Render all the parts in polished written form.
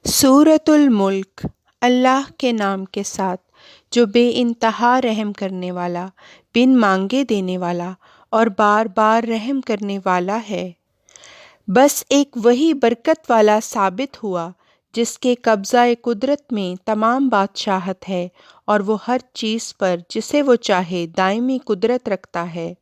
سورۃ الملک۔ اللہ کے نام کے ساتھ جو بے انتہا رحم کرنے والا، بن مانگے دینے والا اور بار بار رحم کرنے والا ہے۔ بس ایک وہی برکت والا ثابت ہوا جس کے قبضہ قدرت میں تمام بادشاہت ہے، اور وہ ہر چیز پر جسے وہ چاہے دائمی قدرت رکھتا ہے۔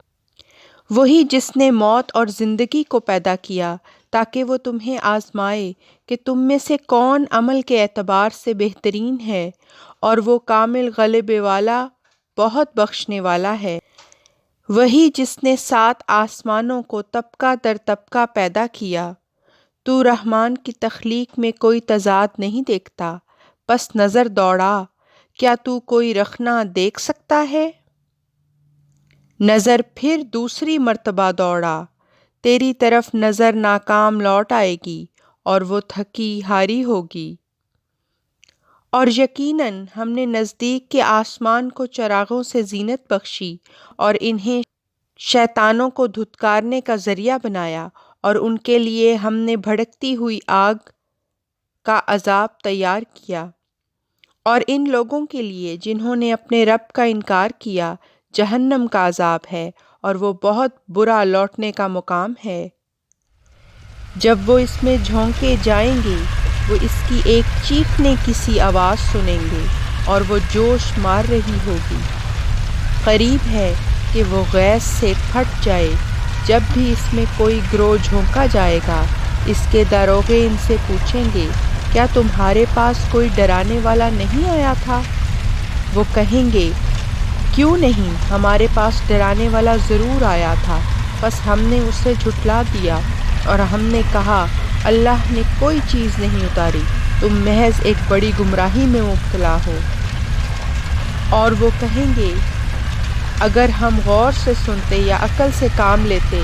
وہی جس نے موت اور زندگی کو پیدا کیا تاکہ وہ تمہیں آزمائے کہ تم میں سے کون عمل کے اعتبار سے بہترین ہے، اور وہ کامل غلبے والا، بہت بخشنے والا ہے۔ وہی جس نے 7 آسمانوں کو طبقہ در طبقہ پیدا کیا۔ تو رحمان کی تخلیق میں کوئی تضاد نہیں دیکھتا، پس نظر دوڑا، کیا تو کوئی رخنہ دیکھ سکتا ہے؟ نظر پھر دوسری مرتبہ دوڑا، تیری طرف نظر ناکام لوٹ آئے گی اور وہ تھکی ہاری ہوگی۔ اور یقیناً ہم نے نزدیک کے آسمان کو چراغوں سے زینت بخشی اور انہیں شیطانوں کو دھتکارنے کا ذریعہ بنایا، اور ان کے لیے ہم نے بھڑکتی ہوئی آگ کا عذاب تیار کیا۔ اور ان لوگوں کے لیے جنہوں نے اپنے رب کا انکار کیا جہنم کا عذاب ہے، اور وہ بہت برا لوٹنے کا مقام ہے۔ جب وہ اس میں جھونکے جائیں گے، وہ اس کی ایک چیخنے کی سی آواز سنیں گے، اور وہ جوش مار رہی ہوگی۔ قریب ہے کہ وہ غیظ سے پھٹ جائے۔ جب بھی اس میں کوئی گروہ جھونکا جائے گا، اس کے داروغے ان سے پوچھیں گے، کیا تمہارے پاس کوئی ڈرانے والا نہیں آیا تھا؟ وہ کہیں گے، کیوں نہیں، ہمارے پاس ڈرانے والا ضرور آیا تھا، بس ہم نے اسے جھٹلا دیا، اور ہم نے کہا، اللہ نے کوئی چیز نہیں اتاری، تم محض ایک بڑی گمراہی میں مبتلا ہو۔ اور وہ کہیں گے، اگر ہم غور سے سنتے یا عقل سے کام لیتے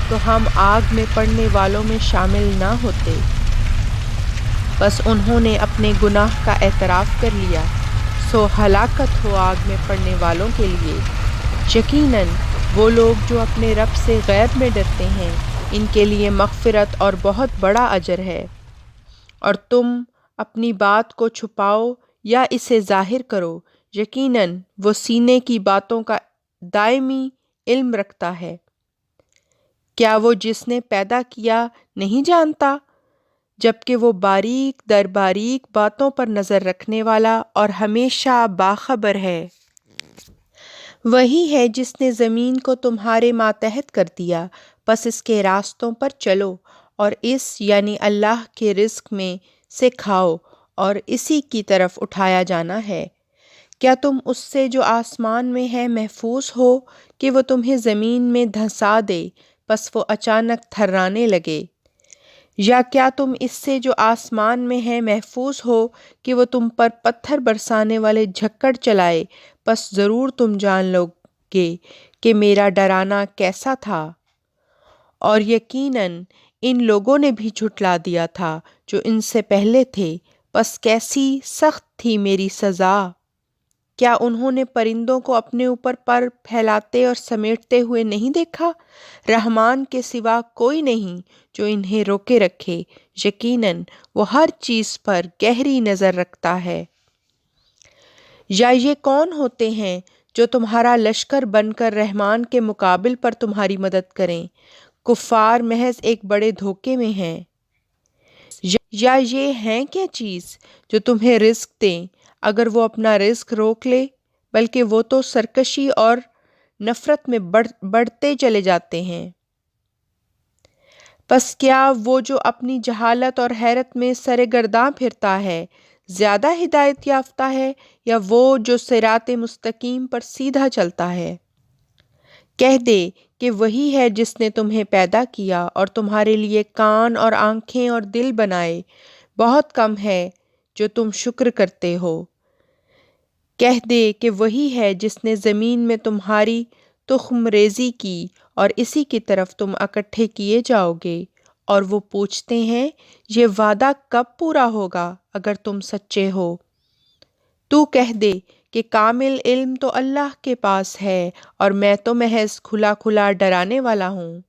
تو ہم آگ میں پڑنے والوں میں شامل نہ ہوتے۔ بس انہوں نے اپنے گناہ کا اعتراف کر لیا، سو ہلاکت ہو آگ میں پڑنے والوں کے لیے۔ یقیناً وہ لوگ جو اپنے رب سے غیب میں ڈرتے ہیں، ان کے لیے مغفرت اور بہت بڑا اجر ہے۔ اور تم اپنی بات کو چھپاؤ یا اسے ظاہر کرو، یقیناً وہ سینے کی باتوں کا دائمی علم رکھتا ہے۔ کیا وہ جس نے پیدا کیا نہیں جانتا، جبکہ وہ باریک در باریک باتوں پر نظر رکھنے والا اور ہمیشہ باخبر ہے۔ وہی ہے جس نے زمین کو تمہارے ماتحت کر دیا، پس اس کے راستوں پر چلو، اور اس یعنی اللہ کے رزق میں سے کھاؤ، اور اسی کی طرف اٹھایا جانا ہے۔ کیا تم اس سے جو آسمان میں ہے محفوظ ہو کہ وہ تمہیں زمین میں دھنسا دے، پس وہ اچانک تھرانے لگے؟ یا کیا تم اس سے جو آسمان میں ہے محفوظ ہو کہ وہ تم پر پتھر برسانے والے جھکڑ چلائے، پس ضرور تم جان لو گے کہ میرا ڈرانا کیسا تھا؟ اور یقیناً ان لوگوں نے بھی جھٹلا دیا تھا جو ان سے پہلے تھے، پس کیسی سخت تھی میری سزا۔ کیا انہوں نے پرندوں کو اپنے اوپر پر پھیلاتے اور سمیٹتے ہوئے نہیں دیکھا؟ رحمان کے سوا کوئی نہیں جو انہیں روکے رکھے، یقیناً وہ ہر چیز پر گہری نظر رکھتا ہے۔ یا یہ کون ہوتے ہیں جو تمہارا لشکر بن کر رحمان کے مقابل پر تمہاری مدد کریں؟ کفار محض ایک بڑے دھوکے میں ہیں۔ یا یہ ہیں کیا چیز جو تمہیں رزق دیں اگر وہ اپنا رزق روک لے، بلکہ وہ تو سرکشی اور نفرت میں بڑھتے چلے جاتے ہیں۔ پس کیا وہ جو اپنی جہالت اور حیرت میں سرگرداں پھرتا ہے زیادہ ہدایت یافتہ ہے، یا وہ جو صراط مستقیم پر سیدھا چلتا ہے؟ کہہ دے کہ وہی ہے جس نے تمہیں پیدا کیا اور تمہارے لیے کان اور آنکھیں اور دل بنائے، بہت کم ہے جو تم شکر کرتے ہو۔ کہہ دے کہ وہی ہے جس نے زمین میں تمہاری تخم ریزی کی، اور اسی کی طرف تم اکٹھے کیے جاؤ گے۔ اور وہ پوچھتے ہیں، یہ وعدہ کب پورا ہوگا اگر تم سچے ہو؟ تو کہہ دے کہ کامل علم تو اللہ کے پاس ہے، اور میں تو محض کھلا کھلا ڈرانے والا ہوں۔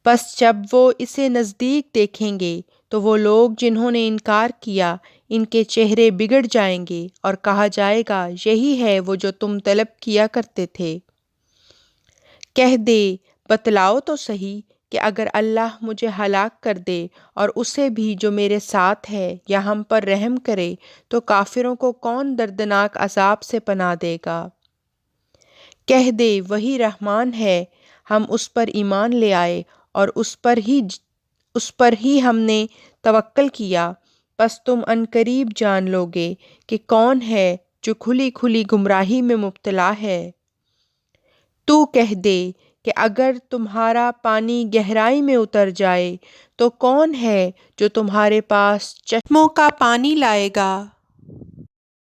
پس جب وہ اسے نزدیک دیکھیں گے تو وہ لوگ جنہوں نے انکار کیا ان کے چہرے بگڑ جائیں گے اور کہا جائے گا یہی ہے وہ جو تم طلب کیا کرتے تھے۔ کہہ دے بتلاؤ تو صحیح کہ اگر اللہ مجھے ہلاک کر دے اور اسے بھی جو میرے ساتھ ہے یا ہم پر رحم کرے تو کافروں کو کون دردناک عذاب سے پناہ دے گا۔ کہہ دے وہی رحمان ہے، ہم اس پر ایمان لے آئے اور اس پر ہی ہم نے توکل کیا، پس تم عنقریب جان لوگے کہ کون ہے جو کھلی کھلی گمراہی میں مبتلا ہے۔ تو کہہ دے کہ اگر تمہارا پانی گہرائی میں اتر جائے تو کون ہے جو تمہارے پاس چشموں کا پانی لائے گا۔